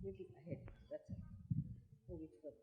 little ahead. That's it. Move it further.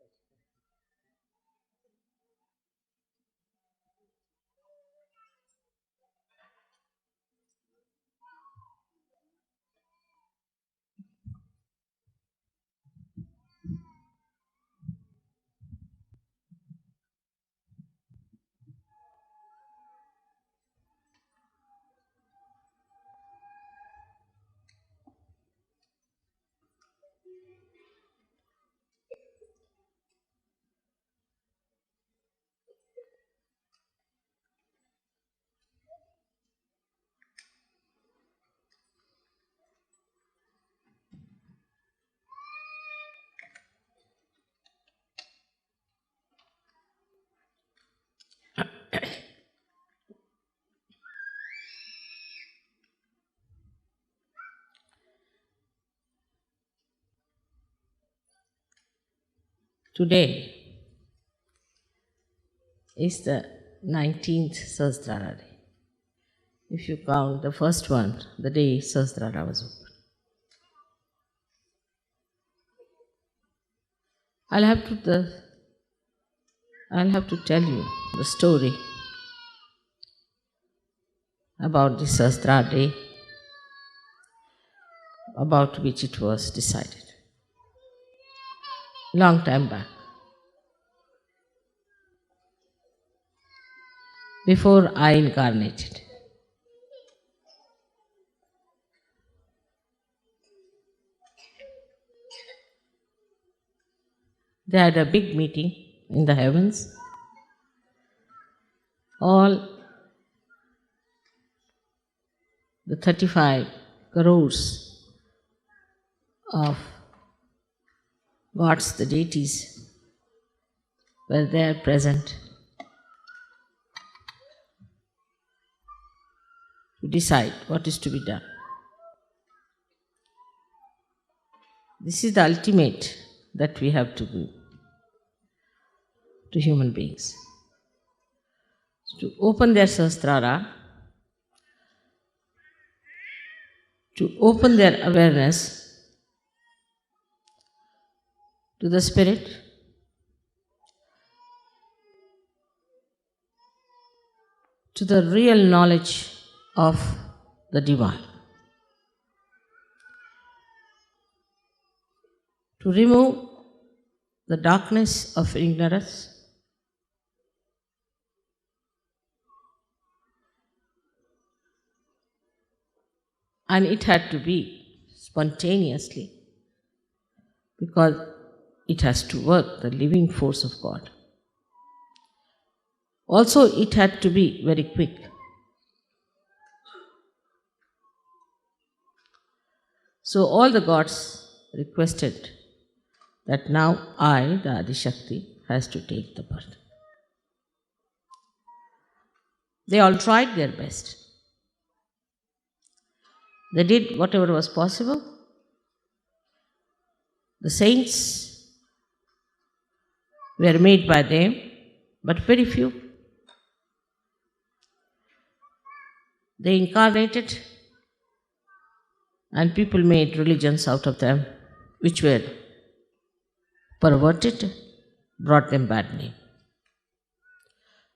Today is the 19th Sahasrara day. If you count the first one, the day Sahasrara was opened. I'll have to tell you the story about the Sahasrara day, about which it was decided long time back, before I incarnated. They had a big meeting in the heavens. All the 35 crores of gods, the deities, were there present to decide what is to be done. This is the ultimate that we have to do to human beings. To open their Sahasrara, to open their awareness to the Spirit, to the real knowledge of the Divine, to remove the darkness of ignorance, and it had to be spontaneously, because it has to work, the living force of God. Also, it had to be very quick. So all the gods requested that now I, the Adishakti, has to take the birth. They all tried their best. They did whatever was possible. The saints were made by them, but very few. They incarnated, and people made religions out of them, which were perverted, brought them bad name.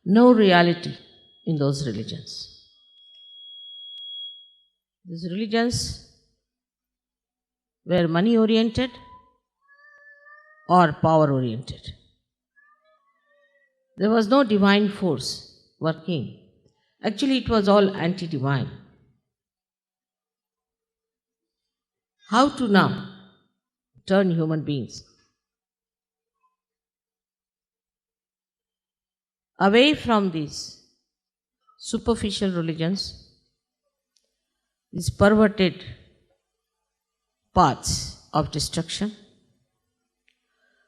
No reality in those religions. These religions were money oriented or power oriented. There was no divine force working. Actually, it was all anti-divine. How to now turn human beings away from these superficial religions, these perverted paths of destruction?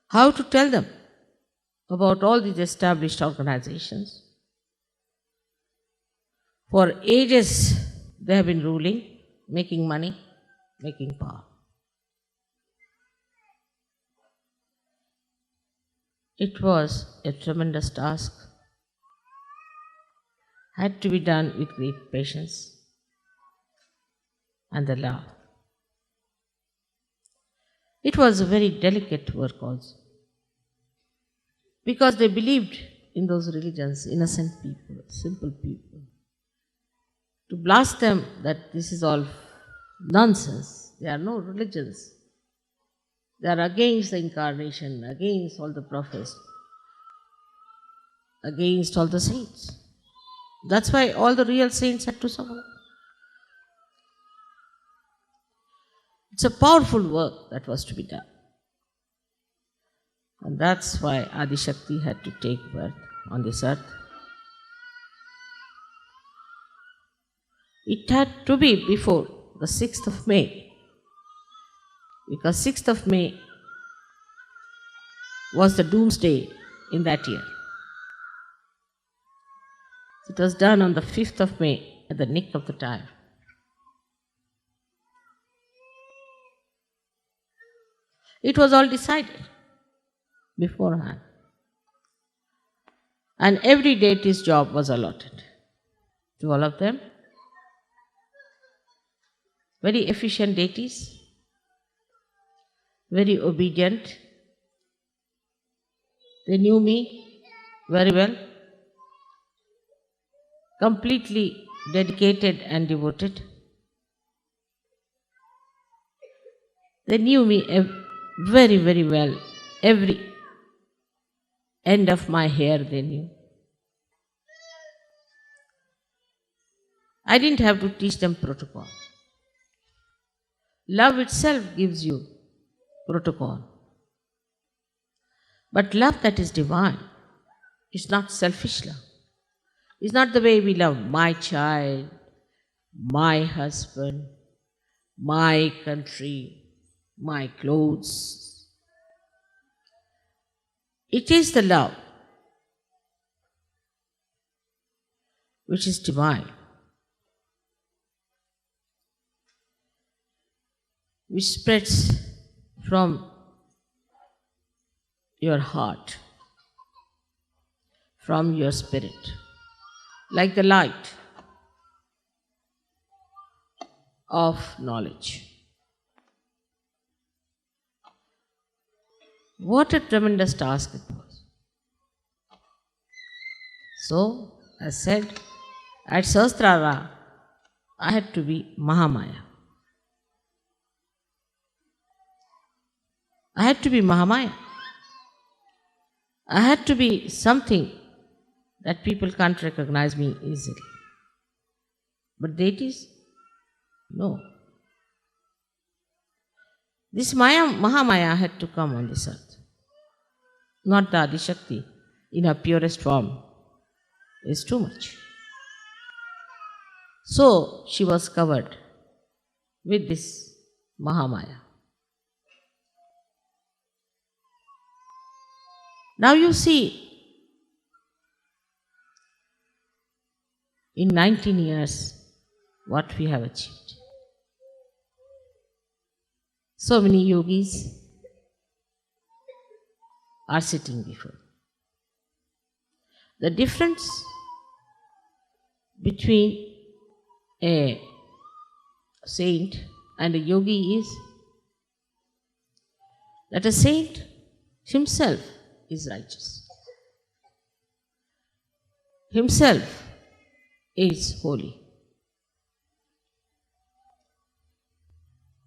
How to tell them about all these established organizations? For ages they have been ruling, making money, making power. It was a tremendous task, had to be done with great patience and the love. It was a very delicate work also. Because they believed in those religions, innocent people, simple people. To blast them that this is all nonsense. There are no religions. They are against the incarnation, against all the prophets, against all the saints. That's why all the real saints had to suffer. It's a powerful work that was to be done. And that's why Adi Shakti had to take birth on this earth. It had to be before the 6th of May, because 6th of May was the doomsday in that year. It was done on the 5th of May at the nick of the time. It was all decided beforehand. And every deity's job was allotted to all of them. Very efficient deities, very obedient. They knew me very well, completely dedicated and devoted. They knew me very, very well. Every end of my hair they knew. I didn't have to teach them protocol. Love itself gives you protocol. But love that is divine is not selfish love. It's not the way we love my child, my husband, my country, my clothes. It is the love which is divine, which spreads from your heart, from your spirit, like the light of knowledge. What a tremendous task it was. So, as said, at Sahsrara, I had to be Mahamaya. I had to be Mahamaya. I had to be something that people can't recognize me easily. But deities, no. This Mahamaya had to come on this earth. Not the Adi Shakti in her purest form is too much. So she was covered with this Mahamaya. Now you see, in 19 years, what we have achieved. So many yogis are sitting before. The difference between a saint and a yogi is that a saint himself is righteous. Himself is holy.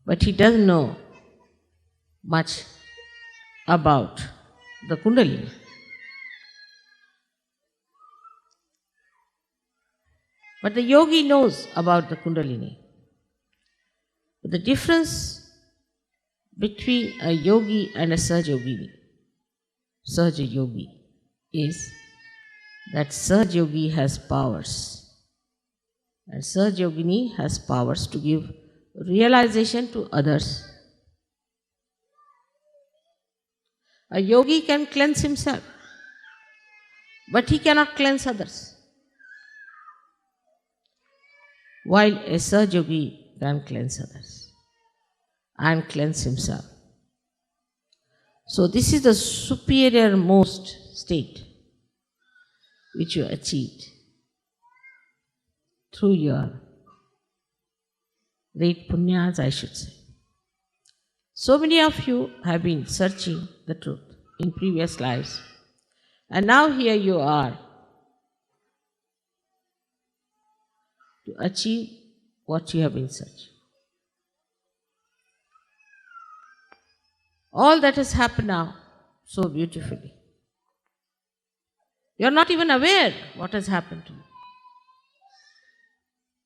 But he doesn't know much about the Kundalini. But the yogi knows about the Kundalini. But the difference between a yogi and a Sahaja yogi, is that Sahaja yogi has powers. And Sahaja yogini has powers to give realization to others. A yogi can cleanse himself, but he cannot cleanse others. While a Sahaja yogi can cleanse others and cleanse himself. So this is the superior most state which you achieved through your great punyas, I should say. So many of you have been searching the truth in previous lives, and now here you are to achieve what you have been searching. All that has happened now so beautifully. You are not even aware what has happened to you.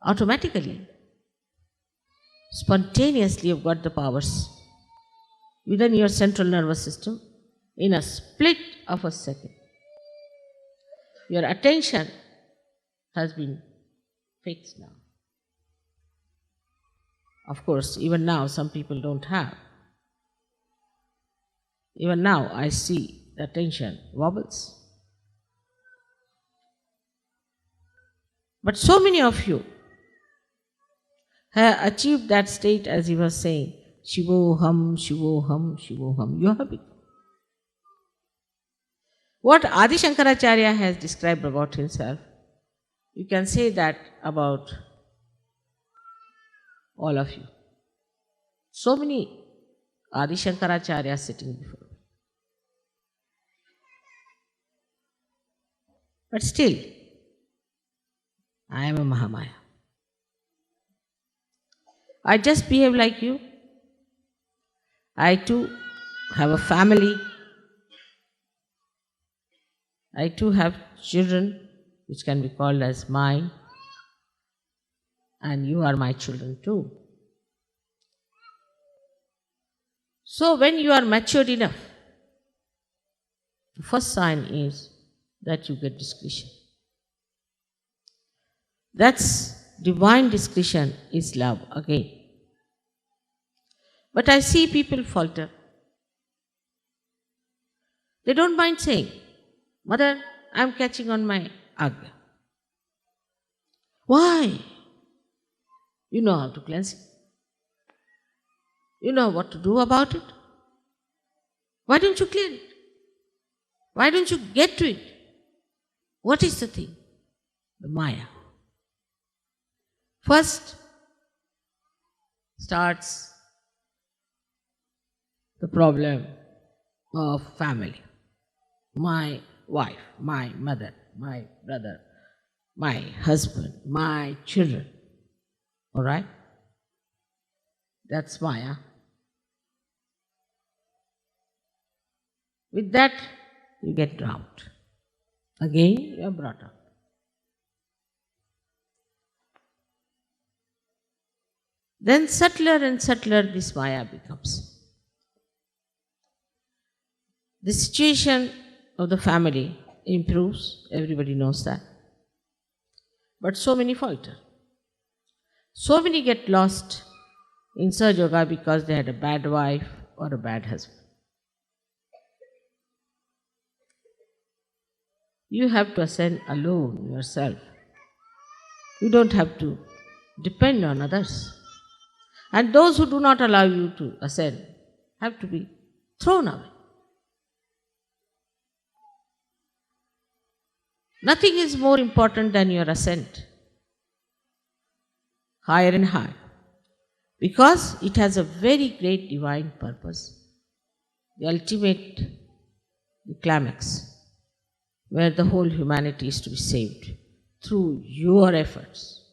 Automatically, spontaneously, you've got the powers within your central nervous system in a split of a second. Your attention has been fixed now. Of course, even now, some people don't have. Even now, I see the attention wobbles. But so many of you have achieved that state, as he was saying, Shivoham, Shivoham, Shivoham. You have it. What Adi Shankaracharya has described about himself, you can say that about all of you. So many Adi Shankaracharya sitting before me. But still, I am a Mahamaya. I just behave like you. I too have a family. I too have children, which can be called as mine. And you are my children too. So when you are matured enough, the first sign is that you get discretion. That's divine discretion is love again. But I see people falter. They don't mind saying, Mother, I'm catching on my agya. Why? You know how to cleanse it. You know what to do about it. Why don't you clear it? Why don't you get to it? What is the thing? The Maya. First starts the problem of family. My wife, my mother, my brother, my husband, my children. All right? That's Maya. With that, you get drowned. Again, you are brought up. Then subtler and subtler this Maya becomes. The situation of the family improves, everybody knows that. But so many falter. So many get lost in Sahaja Yoga because they had a bad wife or a bad husband. You have to ascend alone yourself. You don't have to depend on others. And those who do not allow you to ascend have to be thrown away. Nothing is more important than your ascent, higher and higher, because it has a very great divine purpose, the ultimate, the climax, where the whole humanity is to be saved through your efforts.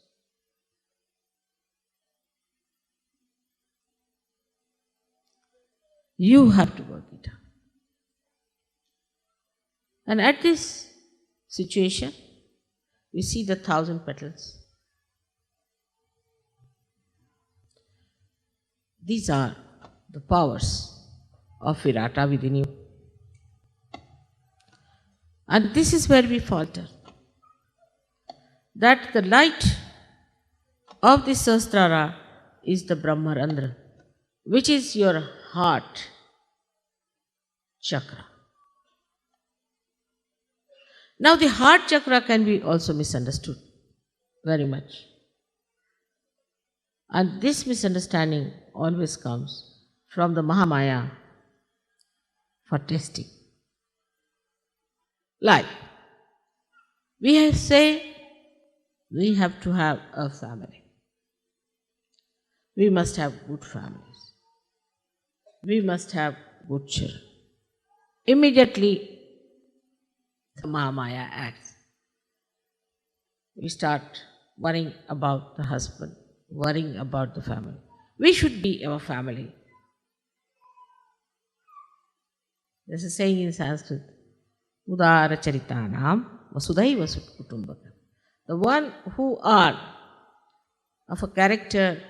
You have to work it out. And at this situation, we see the 1,000 petals. These are the powers of Virata within you. And this is where we falter. That the light of this Sahsrara is the Brahmarandra, which is your heart chakra. Now the heart chakra can be also misunderstood very much. And this misunderstanding always comes from the Mahamaya for testing. Like, we say we have to have a family. We must have good families. we must have good children. Immediately, the Mahamaya acts. We start worrying about the husband, worrying about the family. We should be our family. There's a saying in Sanskrit, Udara Charitanam Vasudhaiva Kutumbakam. The one who are of a character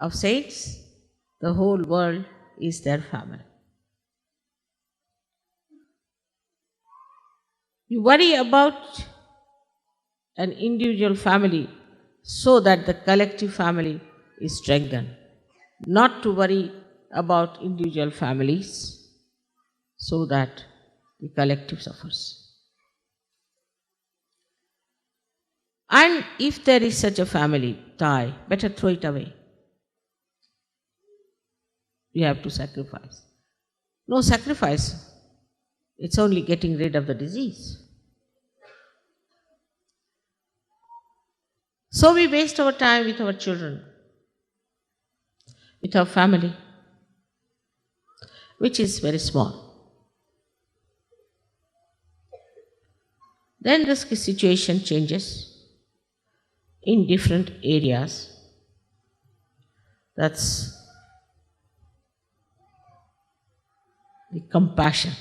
of saints, the whole world is their family. You worry about an individual family so that the collective family is strengthened, not to worry about individual families so that the collective suffers. And if there is such a family tie, better throw it away. You have to sacrifice. No sacrifice, it's only getting rid of the disease. So we waste our time with our children, with our family, which is very small. Then the situation changes in different areas. That's the compassion,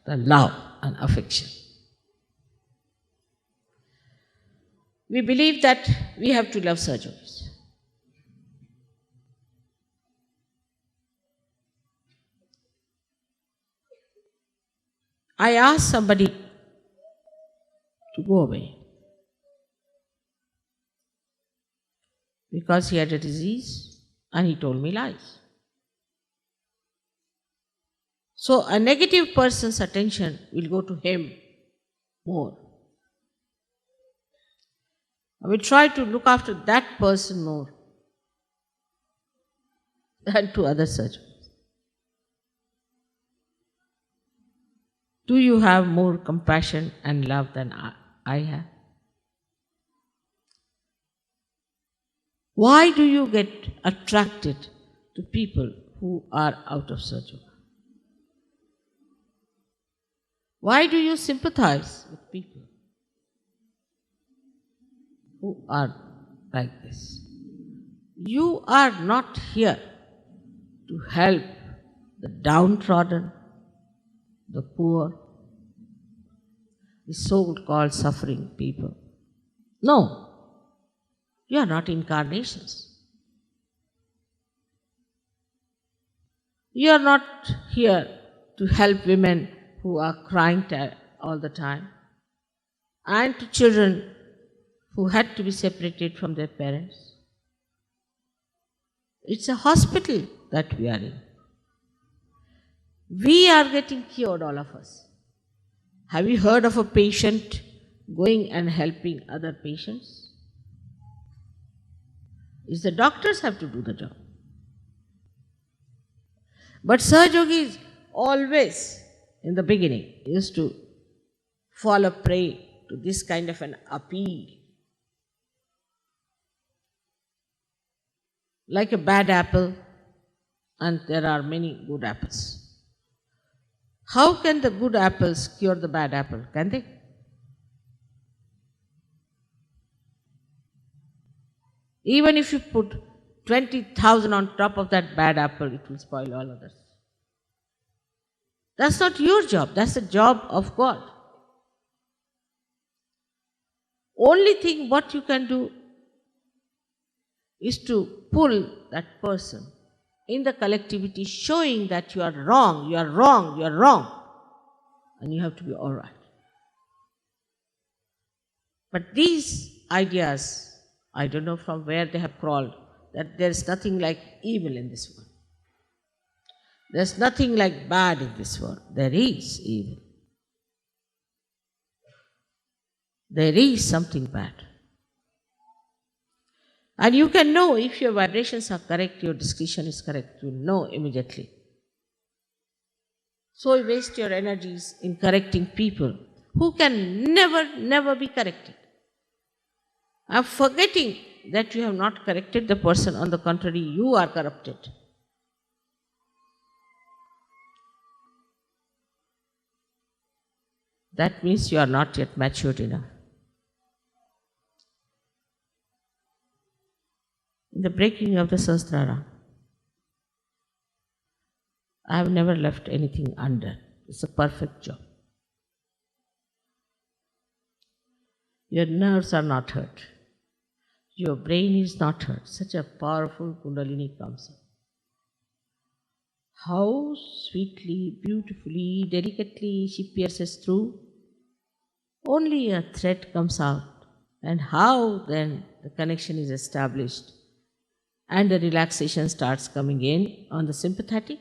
the love and affection. We believe that we have to love surgeries. I asked somebody to go away because he had a disease and he told me lies. So a negative person's attention will go to him more. I will try to look after that person more than to other surgeons. Do you have more compassion and love than I have? Why do you get attracted to people who are out of surgery? Why do you sympathize with people who are like this? You are not here to help the downtrodden, the poor, the so-called suffering people. No, you are not incarnations. You are not here to help women who are crying all the time, and to children who had to be separated from their parents. It's a hospital that we are in. We are getting cured, all of us. Have you heard of a patient going and helping other patients? It's the doctors have to do the job. But Sahajogis always, in the beginning, used to fall a prey to this kind of an appeal. Like a bad apple, and there are many good apples. How can the good apples cure the bad apple? Can they? Even if you put 20,000 on top of that bad apple, it will spoil all others. That's not your job. That's the job of God. Only thing what you can do is to pull that person in the collectivity, showing that you are wrong, you are wrong, you are wrong, and you have to be all right. But these ideas, I don't know from where they have crawled, that there is nothing like evil in this world. There's nothing like bad in this world. There is evil. There is something bad. And you can know if your vibrations are correct, your discretion is correct. You know immediately. So you waste your energies in correcting people who can never be corrected. I'm forgetting that you have not corrected the person. On the contrary, you are corrupted. that means you are not yet matured enough. In the breaking of the Sahasrara, I have never left anything under. It's a perfect job. Your nerves are not hurt. Your brain is not hurt. Such a powerful Kundalini comes up. How sweetly, beautifully, delicately she pierces through. Only a thread comes out. And how then the connection is established and the relaxation starts coming in on the sympathetic.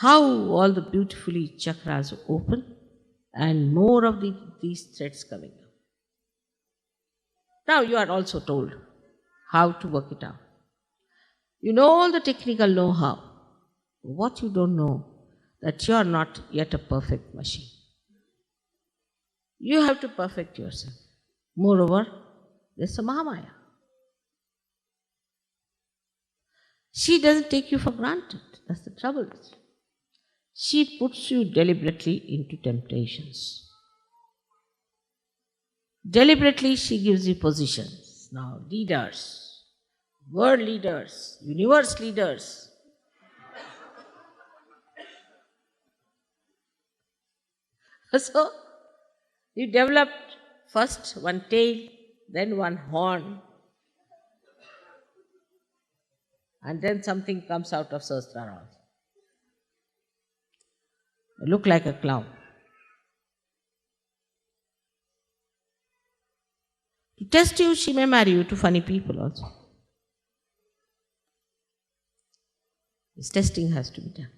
How all the beautifully chakras open and more of these threads coming up. Now you are also told how to work it out. You know all the technical know-how. What you don't know, that you are not yet a perfect machine. You have to perfect yourself. Moreover, there's a Mahamaya. She doesn't take you for granted. That's the trouble. She puts you deliberately into temptations. Deliberately she gives you positions. Now, leaders, world leaders, universe leaders. So, you developed first one tail, then one horn, and then something comes out of Sahasrara. You look like a clown. To test you, she may marry you to funny people also. This testing has to be done.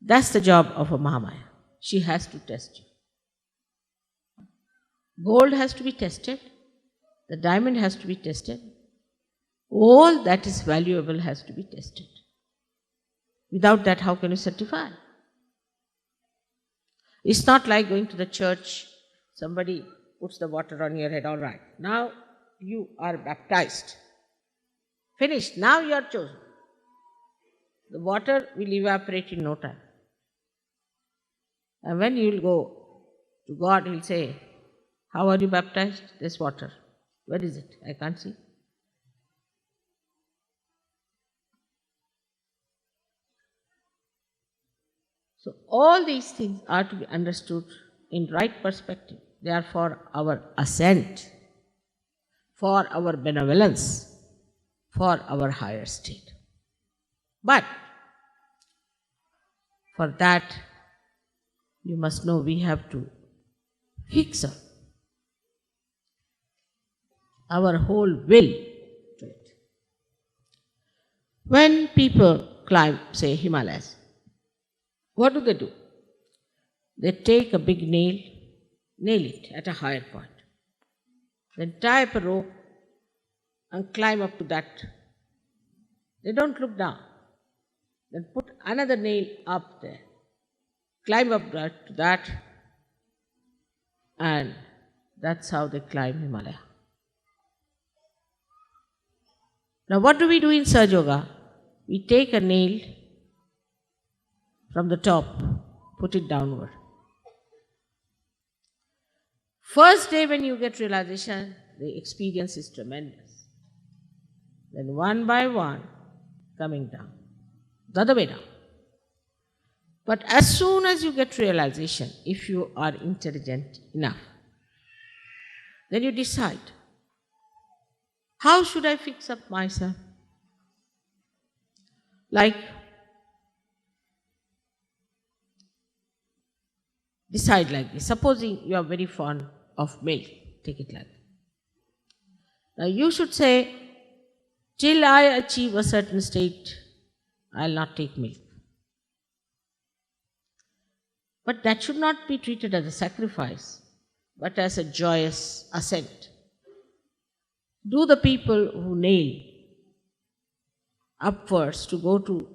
That's the job of a Mahamaya. She has to test you. Gold has to be tested. The diamond has to be tested. All that is valuable has to be tested. Without that, how can you certify? It's not like going to the church, somebody puts the water on your head, all right. Now you are baptized. Finished. Now you are chosen. The water will evaporate in no time. And when you will go to God, He will say, how are you baptized? This water. Where is it? I can't see. So all these things are to be understood in right perspective. They are for our ascent, for our benevolence, for our higher state. But for that, you must know we have to fix up our whole will to it. When people climb, say, Himalayas, what do? They take a big nail it at a higher point, then tie up a rope and climb up to that. They don't look down. Then put another nail up there, climb up to that, and that's how they climb Himalaya. Now what do we do in Sahaja Yoga? We take a nail from the top, put it downward. First day when you get realization, the experience is tremendous. Then one by one, coming down. The other way down. But as soon as you get realization, if you are intelligent enough, then you decide, how should I fix up myself? Like, decide like this. Supposing you are very fond of milk, take it like that. Now you should say, till I achieve a certain state, I will not take milk. But that should not be treated as a sacrifice, but as a joyous ascent. Do the people who nail upwards to go to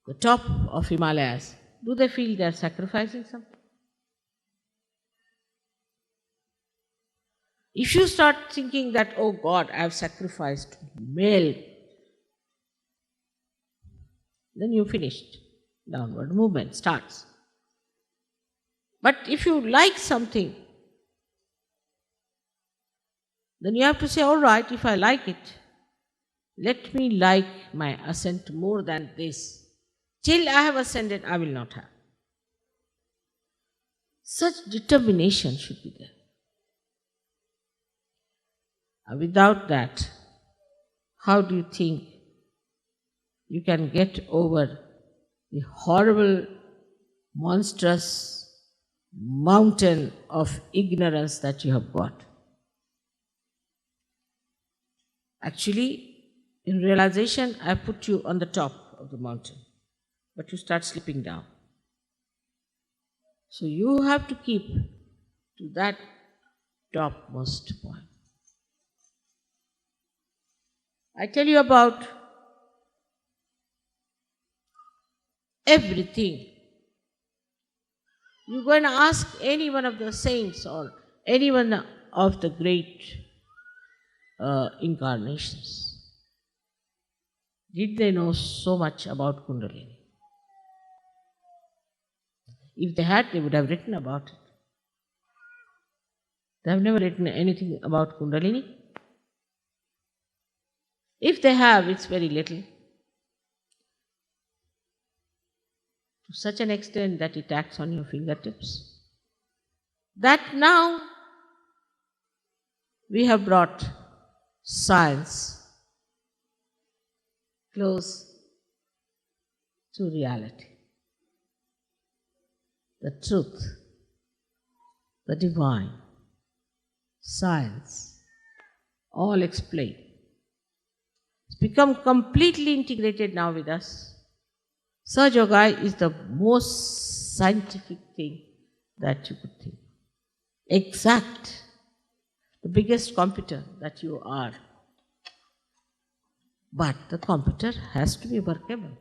the top of Himalayas, do they feel they are sacrificing something? If you start thinking that, oh God, I have sacrificed milk, then you finished. Downward movement starts. But if you like something, then you have to say, all right, if I like it, let me like my ascent more than this. Till I have ascended, I will not have. Such determination should be there. Without that, how do you think you can get over the horrible, monstrous mountain of ignorance that you have got? Actually, in realization, I put you on the top of the mountain, but you start slipping down. So you have to keep to that topmost point. I tell you about everything. You go and ask any one of the saints or any one of the great incarnations. Did they know so much about Kundalini? If they had, they would have written about it. They have never written anything about Kundalini. If they have, it's very little. To such an extent that it acts on your fingertips. That now we have brought science close to reality. The truth, the divine, science, all explained. It's become completely integrated now with us. Sahaja Yoga is the most scientific thing that you could think. Exact, the biggest computer that you are. But the computer has to be workable.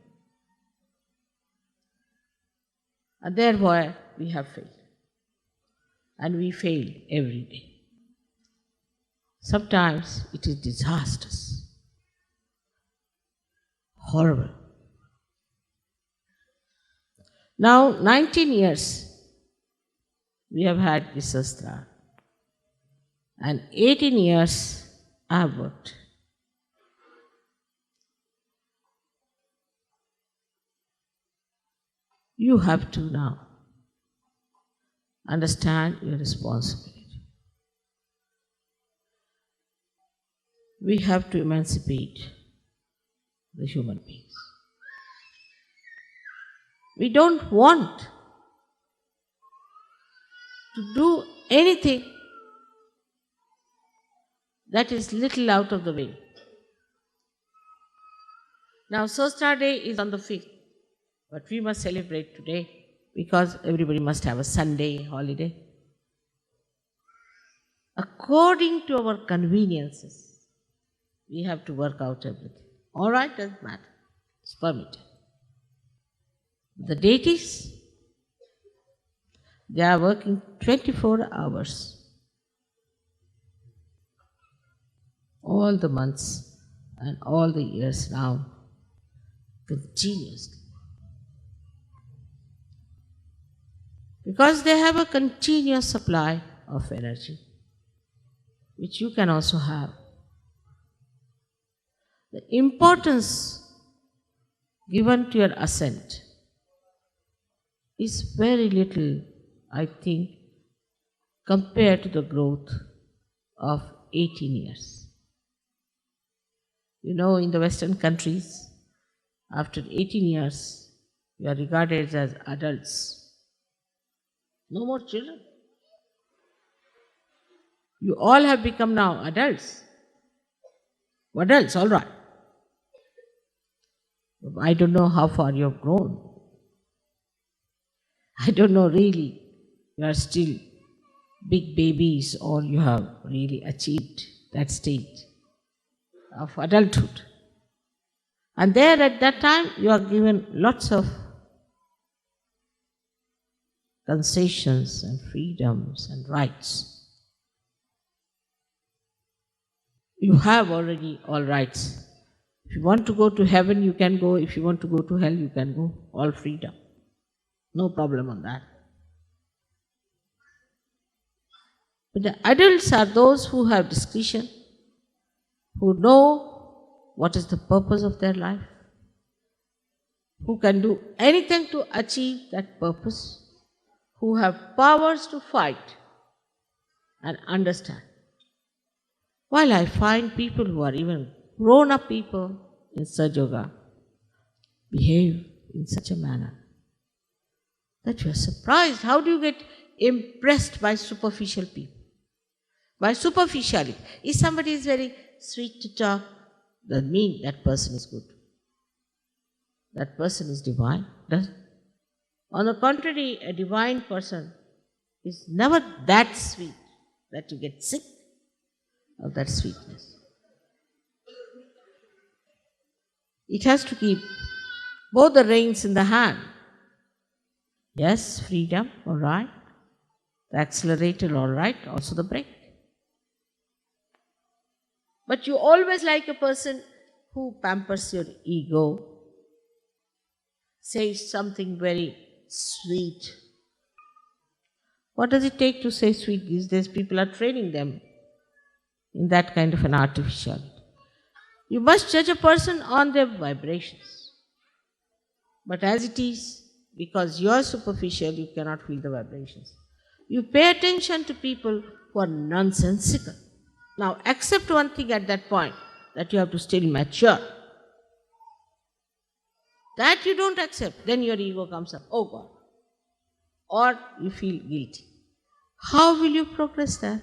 And therefore, we have failed. And we fail every day. Sometimes it is disastrous, horrible. Now, 19 years we have had this Sahasrara, and 18 years I have worked. You have to now understand your responsibility. We have to emancipate the human beings. We don't want to do anything that is little out of the way. Now, Sahsrara Day is on the 5th. But we must celebrate today because everybody must have a Sunday holiday. According to our conveniences, we have to work out everything. All right, doesn't matter. It's permitted. The deities, they are working 24 hours. All the months and all the years now, continuously. Because they have a continuous supply of energy, which you can also have. The importance given to your ascent is very little, I think, compared to the growth of 18 years. You know, in the Western countries, after 18 years, you are regarded as adults. No more children. You all have become now adults. Adults, all right. I don't know how far you have grown. I don't know really. You are still big babies or you have really achieved that stage of adulthood. And there at that time, you are given lots of concessions and freedoms and rights. You have already all rights. If you want to go to heaven, you can go. If you want to go to hell, you can go. All freedom. No problem on that. But the adults are those who have discretion, who know what is the purpose of their life, who can do anything to achieve that purpose, who have powers to fight and understand. While I find people who are even grown up people in Sahaja Yoga behave in such a manner that you are surprised. How do you get impressed by superficial people? By superficiality. If somebody is very sweet to talk, doesn't mean that person is good. That person is divine. On the contrary, a divine person is never that sweet that you get sick of that sweetness. It has to keep both the reins in the hand. Yes, freedom, all right. The accelerator, all right. Also the brake. But you always like a person who pampers your ego, says something very sweet. What does it take to say sweet these days? People are training them in that kind of an artificiality. You must judge a person on their vibrations. But as it is, because you are superficial, you cannot feel the vibrations. You pay attention to people who are nonsensical. Now, accept one thing at that point, that you have to still mature. That you don't accept, then your ego comes up, oh God. Or you feel guilty. How will you progress there?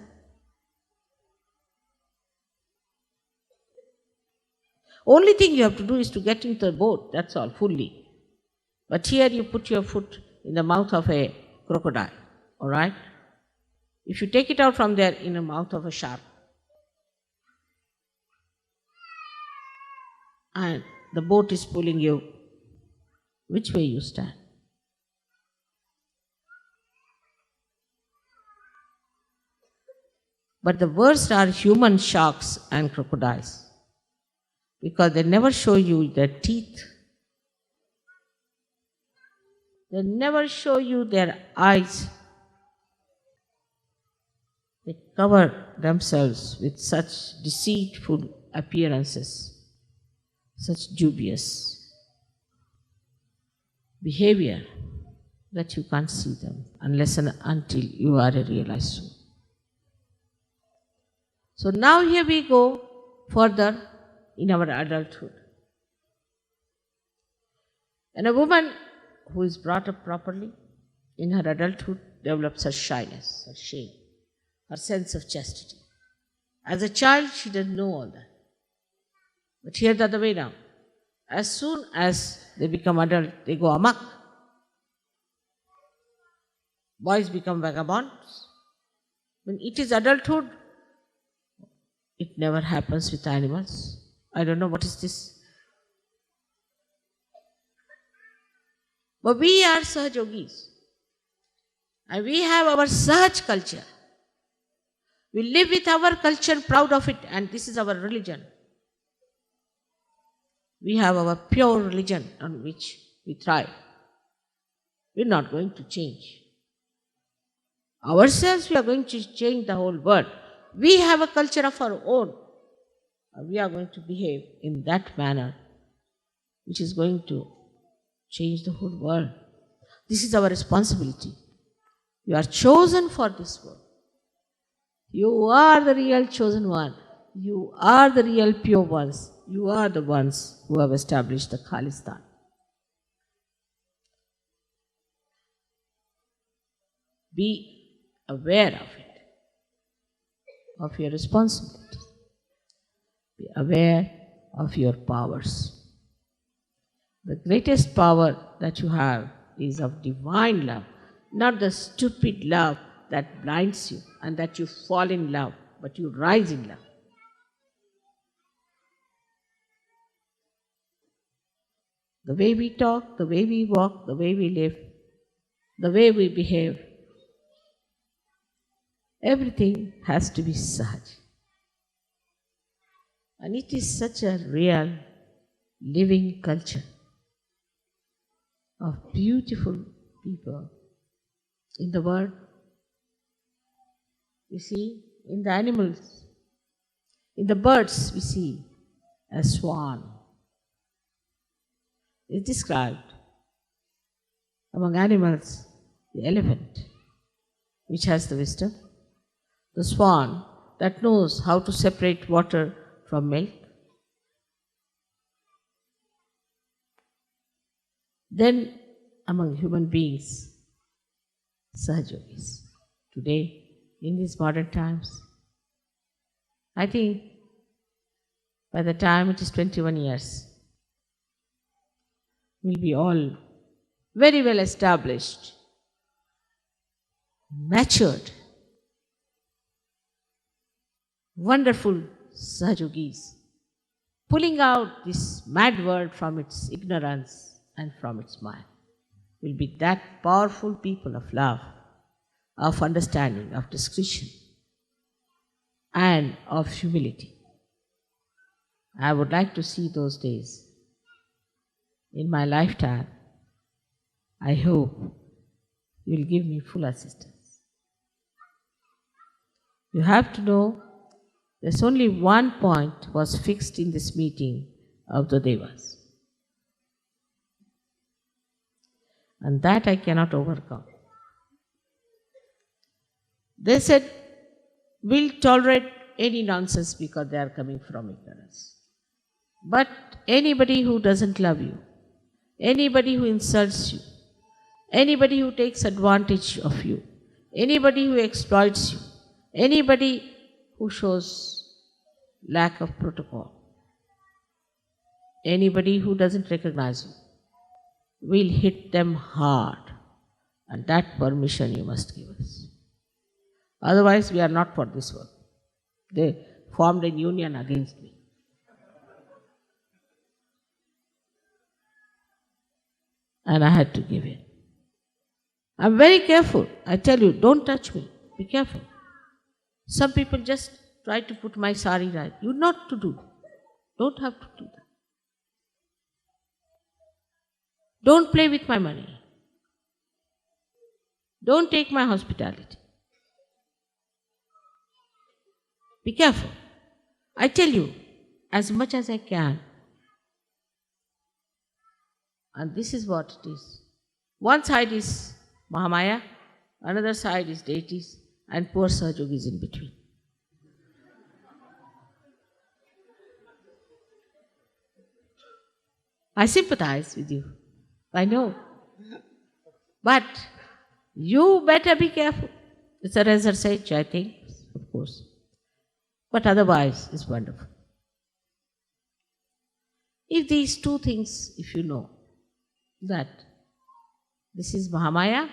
Only thing you have to do is to get into the boat, that's all, fully. But here you put your foot in the mouth of a crocodile, all right? If you take it out from there in the mouth of a shark, and the boat is pulling you, which way you stand? But the worst are human sharks and crocodiles, because they never show you their teeth. They never show you their eyes. They cover themselves with such deceitful appearances, such dubious behavior that you can't see them unless and until you are a realized soul. So now here we go further in our adulthood. And a woman who is brought up properly in her adulthood develops her shyness, her shame, her sense of chastity. As a child, she doesn't know all that. But here the other way now. As soon as they become adult, they go amok. Boys become vagabonds. When it is adulthood, it never happens with animals. I don't know what is this. But we are Sahaja Yogis. And we have our Sahaj culture. We live with our culture, proud of it, and this is our religion. We have our pure religion on which we thrive. We're not going to change. Ourselves, we are going to change the whole world. We have a culture of our own. We are going to behave in that manner which is going to change the whole world. This is our responsibility. You are chosen for this world. You are the real chosen one. You are the real pure ones. You are the ones who have established the Khalistan. Be aware of it, of your responsibility. Be aware of your powers. The greatest power that you have is of divine love, not the stupid love that blinds you and that you fall in love, but you rise in love. The way we talk, the way we walk, the way we live, the way we behave, everything has to be Sahaj. And it is such a real, living culture of beautiful people in the world. We see in the animals, in the birds, we see a swan. It's described among animals, the elephant, which has the wisdom, the swan that knows how to separate water from milk. Then among human beings, Sahajogis. Today, in these modern times, I think by the time it is 21 years, we'll be all very well established, matured, wonderful Sahajogis, pulling out this mad world from its ignorance and from its mind. Will be that powerful people of love, of understanding, of discretion, and of humility. I would like to see those days in my lifetime. I hope you will give me full assistance. You have to know there's only one point was fixed in this meeting of the Devas. And that I cannot overcome. They said, we'll tolerate any nonsense because they are coming from ignorance. But anybody who doesn't love you, anybody who insults you, anybody who takes advantage of you, anybody who exploits you, anybody who shows lack of protocol, anybody who doesn't recognize you, we'll hit them hard. And that permission you must give us. Otherwise, we are not for this work. They formed a union against me. And I had to give in. I'm very careful. I tell you, don't touch me. Be careful. Some people just try to put my sari right. You not to do that. Don't have to do that. Don't play with my money. Don't take my hospitality. Be careful. I tell you, as much as I can. And this is what it is. One side is Mahamaya, another side is deities, and poor Sahajogis in between. I sympathize with you. I know. But you better be careful. It's a razor edge, I think, of course. But otherwise, it's wonderful. If these two things, if you know, that this is Mahamaya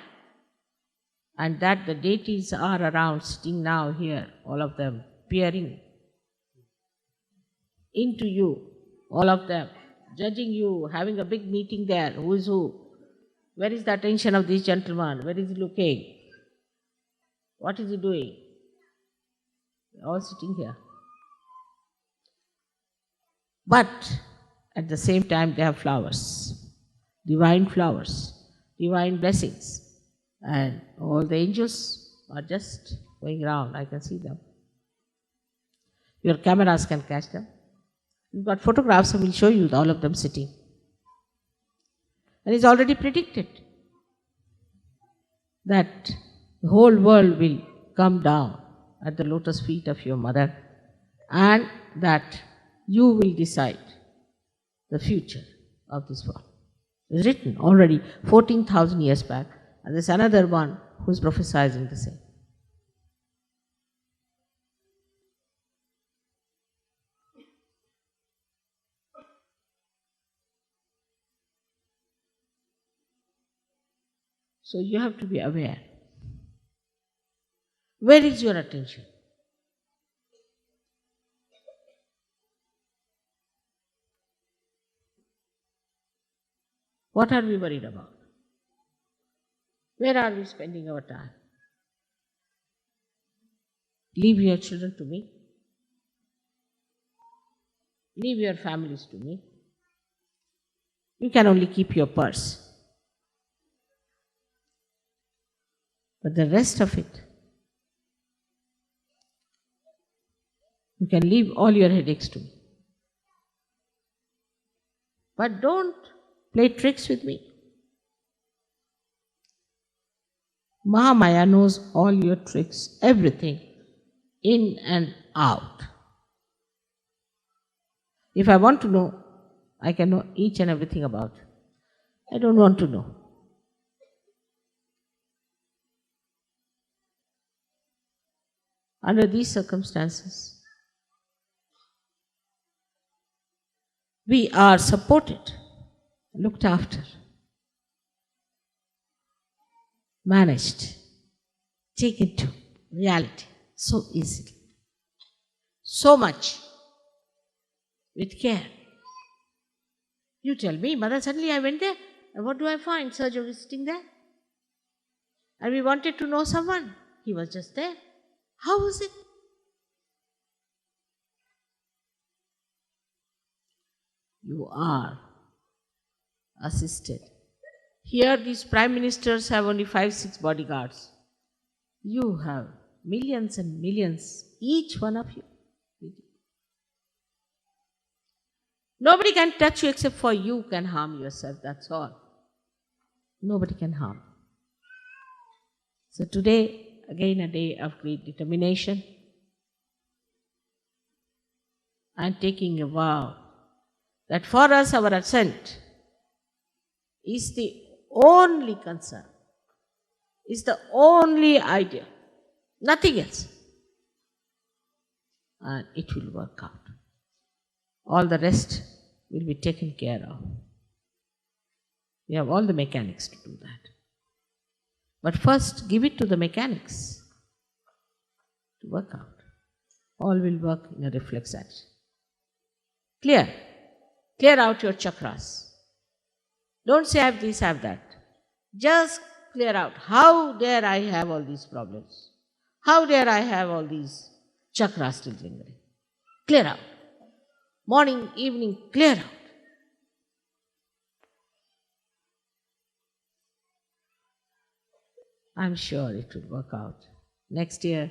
and that the deities are around, sitting now here, all of them, peering into you, all of them, judging you, having a big meeting there, who is who? Where is the attention of this gentleman? Where is he looking? What is he doing? They're all sitting here. But at the same time, they have flowers, divine blessings. And all the angels are just going around. I can see them. Your cameras can catch them. You've got photographs, and we'll show you all of them sitting. And it's already predicted that the whole world will come down at the lotus feet of your mother, and that you will decide the future of this world. It's written already 14,000 years back, and there's another one who's prophesizing the same. So you have to be aware. Where is your attention? What are we worried about? Where are we spending our time? Leave your children to me. Leave your families to me. You can only keep your purse. But the rest of it, You can leave all your headaches to me. But don't play tricks with me. Mahamaya knows all your tricks, everything, in and out. If I want to know, I can know each and everything about it. I don't want to know. Under these circumstances, we are supported, looked after, managed, taken to reality so easily, so much with care. You tell me, Mother, suddenly I went there, and what do I find? Sahaja was sitting there. And we wanted to know someone. He was just there. How was it? You are assisted. Here these prime ministers have only 5-6 bodyguards. You have millions and millions, each one of you. Nobody can touch you except for you can harm yourself, that's all. Nobody can harm. So today, again a day of great determination. I am taking a vow that for us our ascent is the only concern, is the only idea, nothing else. And it will work out. All the rest will be taken care of. We have all the mechanics to do that. But first, give it to the mechanics to work out. All will work in a reflex action. Clear. Clear out your chakras. Don't say I have this, I have that. Just clear out. How dare I have all these problems? How dare I have all these chakras still lingering? Clear out. Morning, evening, clear out. I'm sure it will work out. Next year,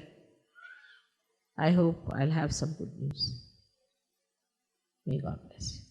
I hope I'll have some good news. May God bless you.